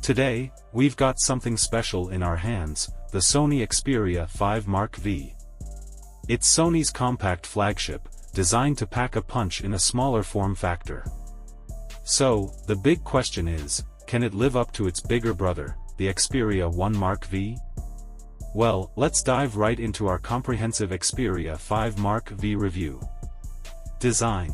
Today, we've got something special in our hands, the Sony Xperia 5 Mark V. It's Sony's compact flagship, designed to pack a punch in a smaller form factor. So, the big question is, can it live up to its bigger brother, the Xperia 1 Mark V? Well, let's dive right into our comprehensive Xperia 5 Mark V review. Design.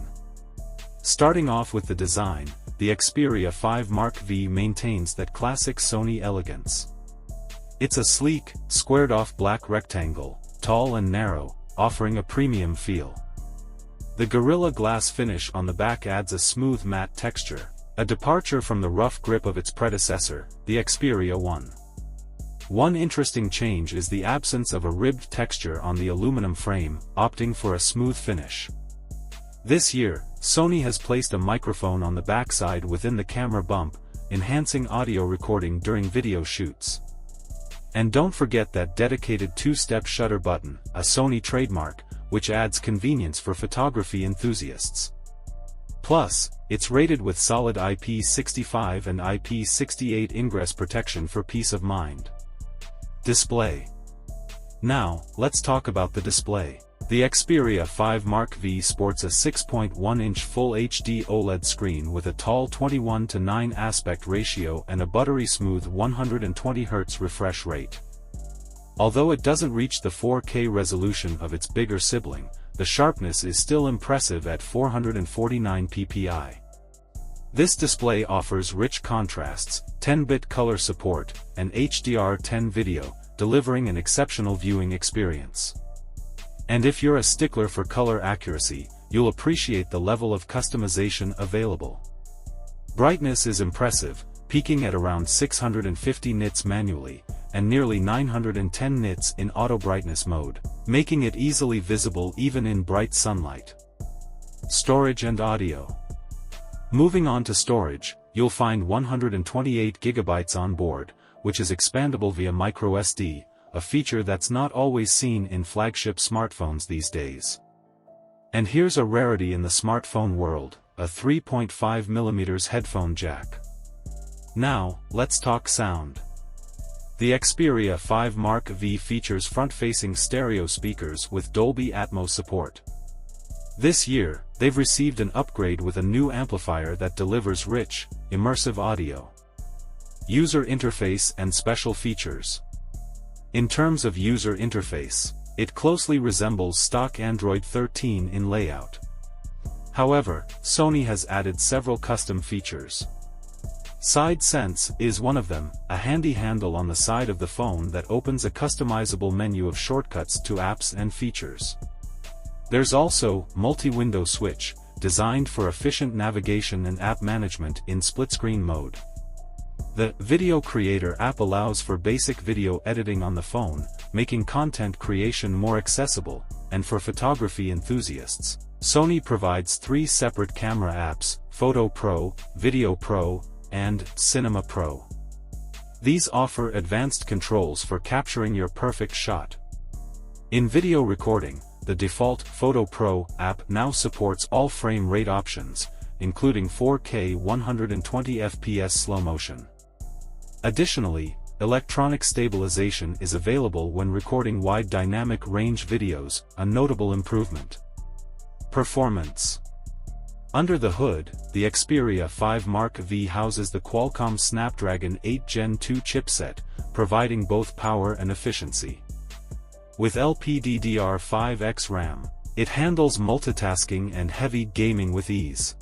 Starting off with the design, the Xperia 5 Mark V maintains that classic Sony elegance. It's a sleek, squared-off black rectangle, tall and narrow, offering a premium feel. The Gorilla Glass finish on the back adds a smooth matte texture, a departure from the rough grip of its predecessor, the Xperia 1. One interesting change is the absence of a ribbed texture on the aluminum frame, opting for a smooth finish. This year, Sony has placed a microphone on the backside within the camera bump, enhancing audio recording during video shoots. And don't forget that dedicated two-step shutter button, a Sony trademark, which adds convenience for photography enthusiasts. Plus, it's rated with solid IP65 and IP68 Ingress protection for peace of mind. Display. Now, let's talk about the display. The Xperia 5 Mark V sports a 6.1-inch Full HD OLED screen with a tall 21:9 aspect ratio and a buttery-smooth 120Hz refresh rate. Although it doesn't reach the 4K resolution of its bigger sibling, the sharpness is still impressive at 449 ppi. This display offers rich contrasts, 10-bit color support, and HDR10 video, delivering an exceptional viewing experience. And if you're a stickler for color accuracy, you'll appreciate the level of customization available. Brightness is impressive, peaking at around 650 nits manually, and nearly 910 nits in auto brightness mode, making it easily visible even in bright sunlight. Storage and audio. Moving on to storage, you'll find 128 GB on board, which is expandable via microSD, a feature that's not always seen in flagship smartphones these days. And here's a rarity in the smartphone world, a 3.5mm headphone jack. Now, let's talk sound. The Xperia 5 Mark V features front-facing stereo speakers with Dolby Atmos support. This year, they've received an upgrade with a new amplifier that delivers rich, immersive audio. User interface and special features. In terms of user interface, it closely resembles stock Android 13 in layout. However, Sony has added several custom features. Side Sense is one of them, a handy handle on the side of the phone that opens a customizable menu of shortcuts to apps and features. There's also Multi-Window Switch, designed for efficient navigation and app management in split-screen mode. The Video Creator app allows for basic video editing on the phone, making content creation more accessible, and for photography enthusiasts, Sony provides 3 separate camera apps, Photo Pro, Video Pro, and Cinema Pro. These offer advanced controls for capturing your perfect shot. In video recording, the default Photo Pro app now supports all frame rate options, including 4K 120fps slow motion. Additionally, electronic stabilization is available when recording wide dynamic range videos, a notable improvement. Performance. Under the hood, the Xperia 5 Mark V houses the Qualcomm Snapdragon 8 Gen 2 chipset, providing both power and efficiency. With LPDDR5X RAM, it handles multitasking and heavy gaming with ease.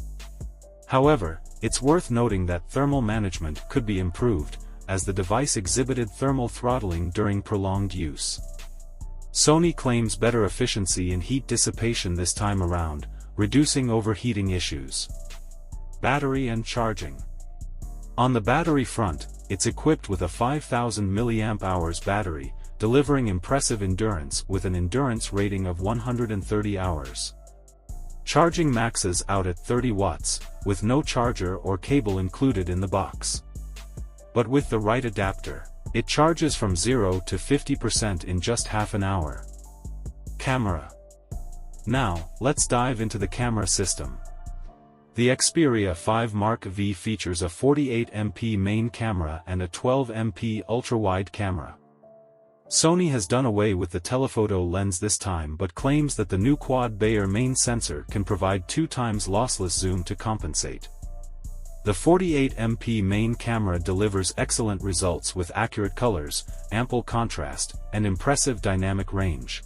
However, it's worth noting that thermal management could be improved, as the device exhibited thermal throttling during prolonged use. Sony claims better efficiency in heat dissipation this time around, reducing overheating issues. Battery and charging. On the battery front, it's equipped with a 5000 mAh battery, delivering impressive endurance with an endurance rating of 130 hours. Charging maxes out at 30 watts, with no charger or cable included in the box. But with the right adapter, it charges from 0 to 50% in just half an hour. Camera. Now, let's dive into the camera system. The Xperia 5 Mark V features a 48MP main camera and a 12MP ultra-wide camera. Sony has done away with the telephoto lens this time but claims that the new quad-Bayer main sensor can provide 2 times lossless zoom to compensate. The 48MP main camera delivers excellent results with accurate colors, ample contrast, and impressive dynamic range.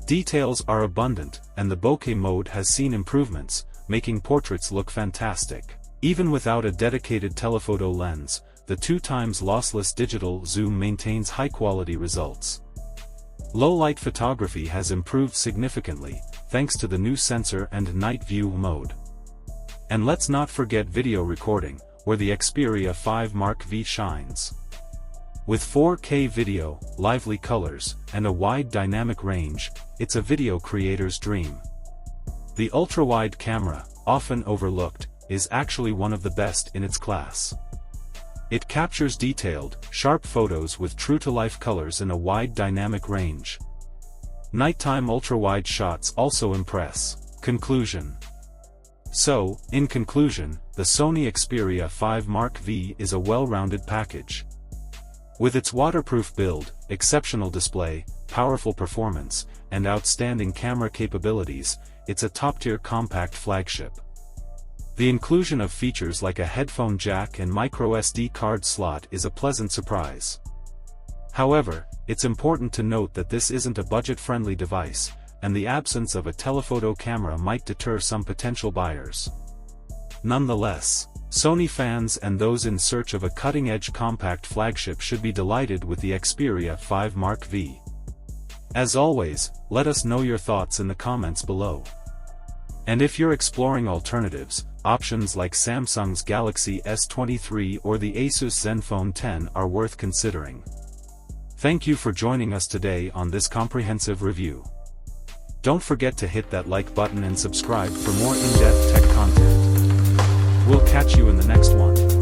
Details are abundant, and the bokeh mode has seen improvements, making portraits look fantastic. Even without a dedicated telephoto lens, the 2 times lossless digital zoom maintains high-quality results. Low-light photography has improved significantly, thanks to the new sensor and night view mode. And let's not forget video recording, where the Xperia 5 Mark V shines. With 4K video, lively colors, and a wide dynamic range, it's a video creator's dream. The ultra-wide camera, often overlooked, is actually one of the best in its class. It captures detailed, sharp photos with true-to-life colors and a wide dynamic range. Nighttime ultra-wide shots also impress. Conclusion. So, in conclusion, the Sony Xperia 5 Mark V is a well-rounded package. With its waterproof build, exceptional display, powerful performance, and outstanding camera capabilities, it's a top-tier compact flagship. The inclusion of features like a headphone jack and microSD card slot is a pleasant surprise. However, it's important to note that this isn't a budget-friendly device, and the absence of a telephoto camera might deter some potential buyers. Nonetheless, Sony fans and those in search of a cutting-edge compact flagship should be delighted with the Xperia 5 Mark V. As always, let us know your thoughts in the comments below. And if you're exploring alternatives, options like Samsung's Galaxy S23 or the Asus Zenfone 10 are worth considering. Thank you for joining us today on this comprehensive review. Don't forget to hit that like button and subscribe for more in-depth tech content. We'll catch you in the next one.